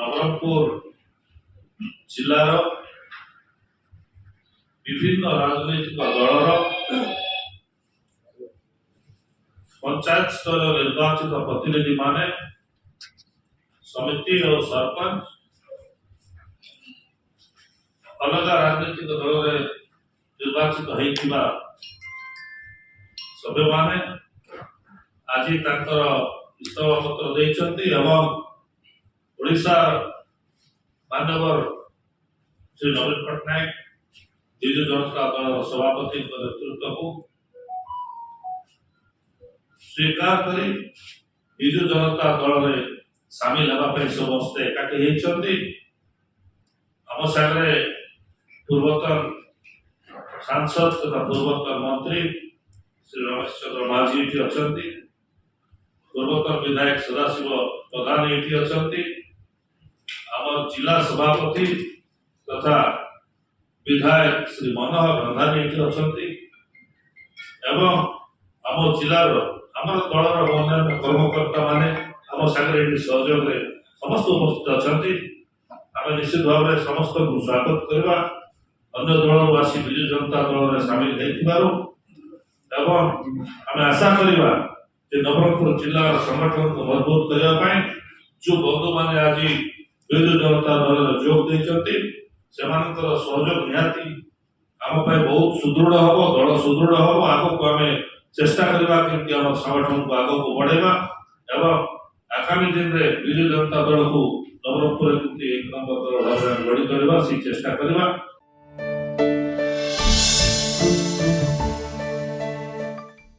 ନବରଙ୍ଗପୁର ଜିଲ୍ଲାର ବିଭିନ୍ନ ରାଜନୈତିକ ଦଳର पंचायत स्तर निर्वाचित प्रतिनिधि माने समिति और सरपंच अलग राजनीतिक दल रे निर्वाचित होइतिबा सभ्य माने आज तांकर इस्तफा पत्र देइछंती एवं ओडिशा मानवर श्री नवीन पटनायक विजु जनता दल सभापति नेतृत्व को स्वीकार करी विजु जनता दल में सामिल होगा समस्ते एकाठी होती आम सागरे पूर्वतन सांसद तथा पूर्वतन मंत्री श्री रमेश चंद्र माझी ये अच्छा पूर्वतन विधायक सदाशिव प्रधान ये अच्छा आम जिला सभापति तथा विधायक श्री मनोहर रंधानी ये अच्छा आम जिलार आम दलर अन्य कर्मकर्ता माने आम सागर सहयोग समस्त उपस्थित अच्छा आम निश्चित भाव में समस्त को स्वागत करवा अन्य दल आसी विजु जनता दल में सामिल आम आशा करवा नवरंगपुर जिला संगठन को मजबूत करने जो बंधु मैंने आज विजु जनता दल में जोग देते सहयोग निहाती आम बहुत सुदृढ़ हम दल सुदृढ़ हम आग को आम चेष्टा करवा कि आम संगठन को आग को बढ़ेगा एवं आगामी दिन में विजु जनता दल को नवरंगपुर एक नंबर दल भाव गढ़ी करवा चेष्टा करवा।